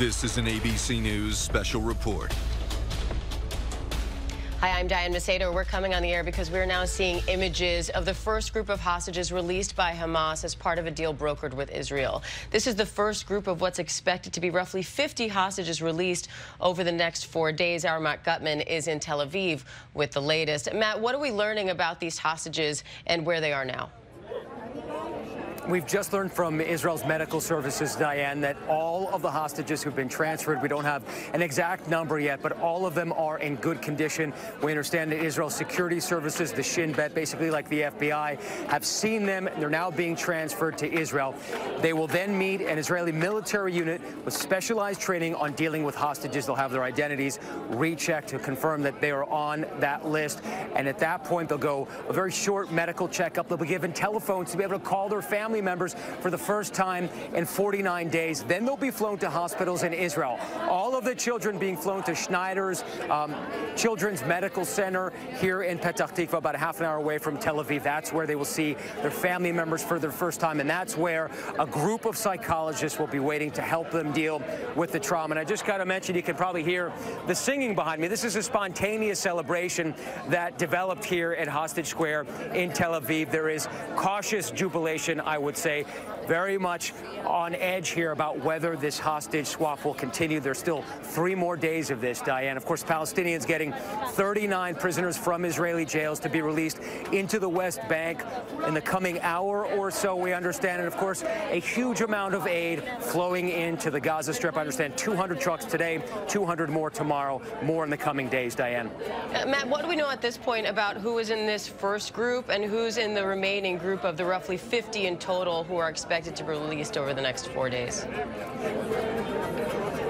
This is an ABC News special report. Hi, I'm Diane Macedo. We're coming on the air because we're now seeing images of the first group of hostages released by Hamas as part of a deal brokered with Israel. This is the first group of what's expected to be roughly 50 hostages released over the next 4 days. Our Matt Gutman is in Tel Aviv with the latest. Matt, what are we learning about these hostages and where they are now? We've just learned from Israel's medical services, Diane, that all of the hostages who've been transferred, we don't have an exact number yet, but all of them are in good condition. We understand that Israel's security services, the Shin Bet, basically like the FBI, have seen them. They're now being transferred to Israel. They will then meet an Israeli military unit with specialized training on dealing with hostages. They'll have their identities rechecked to confirm that they are on that list. And at that point, they'll go a very short medical checkup. They'll be given telephones to be able to call their family members for the first time in 49 days. Then they'll be flown to hospitals in Israel. All of the children being flown to Schneider's Children's Medical Center here in Petah Tikva, about a half an hour away from Tel Aviv. That's where they will see their family members for their first time, and that's where a group of psychologists will be waiting to help them deal with the trauma. And I just got to mention, you can probably hear the singing behind me. This is a spontaneous celebration that developed here at Hostage Square in Tel Aviv. There is cautious jubilation, I would say, very much on edge here about whether this hostage swap will continue. There's still 3 more days of this, Diane. Of course, Palestinians getting 39 prisoners from Israeli jails to be released into the West Bank in the coming hour or so, we understand. And, of course, a huge amount of aid flowing into the Gaza Strip. I understand 200 trucks today, 200 more tomorrow, more in the coming days, Diane. Matt, what do we know at this point about who is in this first group and who's in the remaining group of the roughly 50 in total who are expected to be released over the next 4 days?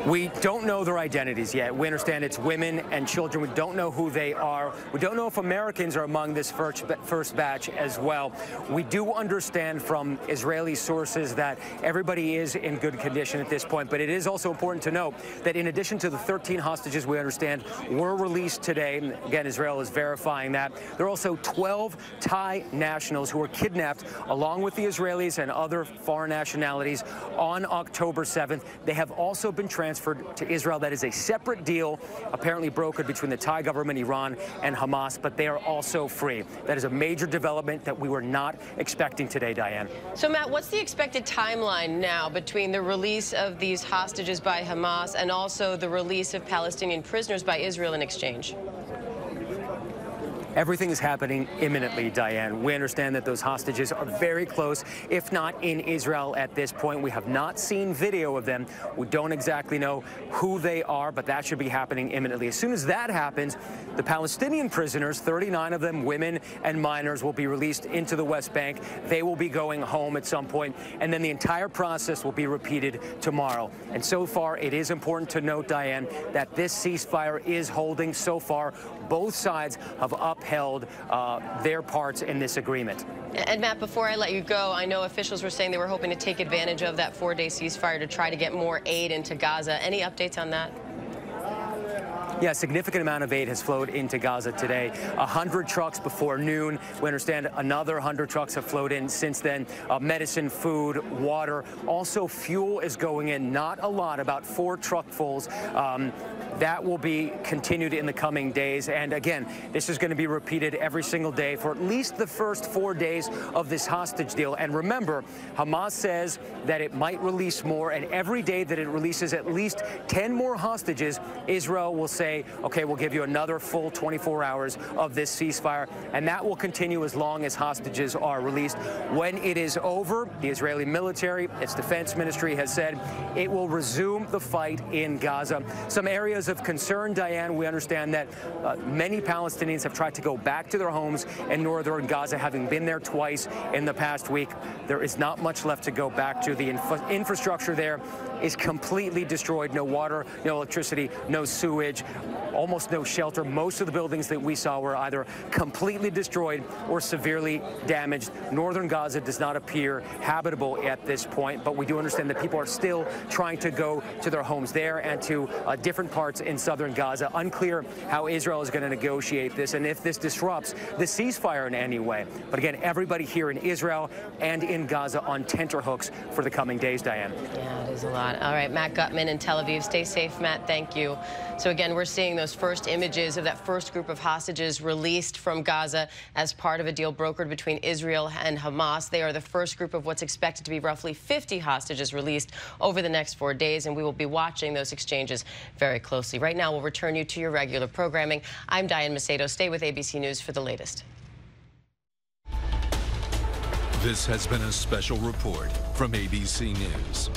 We don't know their identities yet. We understand it's women and children. We don't know who they are. We don't know if Americans are among this first batch as well. We do understand from Israeli sources that everybody is in good condition at this point, but it is also important to note that in addition to the 13 hostages we understand were released today, and again, Israel is verifying that, there are also 12 Thai nationals who were kidnapped along with the Israelis and other foreign nationalities on October 7th. They have also been transferred to Israel. That is a separate deal, apparently brokered between the Thai government, Iran, and Hamas, but they are also free. That is a major development that we were not expecting today, Diane. So, Matt, what's the expected timeline now between the release of these hostages by Hamas and also the release of Palestinian prisoners by Israel in exchange? Everything is happening imminently, Diane. We understand that those hostages are very close, if not in Israel at this point. We have not seen video of them. We don't exactly know who they are, but that should be happening imminently. As soon as that happens, the Palestinian prisoners, 39 of them, women and minors, will be released into the West Bank. They will be going home at some point, and then the entire process will be repeated tomorrow. And so far, it is important to note, Diane, that this ceasefire is holding so far. Both sides have upheld their parts in this agreement. And Matt, before I let you go, I know officials were saying they were hoping to take advantage of that 4-day ceasefire to try to get more aid into Gaza. Any updates on that? Yeah, a significant amount of aid has flowed into Gaza today. 100 trucks before noon. We understand another 100 trucks have flowed in since then. Medicine, food, water. Also, fuel is going in. Not a lot, about 4 truckfuls. That will be continued in the coming days. And again, this is going to be repeated every single day for at least the first 4 days of this hostage deal. And remember, Hamas says that it might release more, and every day that it releases at least 10 more hostages, Israel will say, okay, we'll give you another full 24 hours of this ceasefire, and that will continue as long as hostages are released. When it is over, the Israeli military, its defense ministry, has said it will resume the fight in Gaza. Some areas of concern, Diane, we understand that many Palestinians have tried to go back to their homes in northern Gaza, having been there twice in the past week. There is not much left to go back to. The infrastructure there is completely destroyed. No water, no electricity, no sewage, almost no shelter. Most of the buildings that we saw were either completely destroyed or severely damaged. Northern Gaza does not appear habitable at this point, but we do understand that people are still trying to go to their homes there and to different parts in southern Gaza. Unclear how Israel is going to negotiate this and if this disrupts the ceasefire in any way. But again, everybody here in Israel and in Gaza on tenterhooks for the coming days, Diane. Yeah, is a lot. All right, Matt Gutman in Tel Aviv. Stay safe, Matt. Thank you. So again, we're seeing those first images of that first group of hostages released from Gaza as part of a deal brokered between Israel and Hamas. They are the first group of what's expected to be roughly 50 hostages released over the next 4 days, and we will be watching those exchanges very closely. Right now, we'll return you to your regular programming. I'm Diane Macedo. Stay with ABC News for the latest. This has been a special report from ABC News.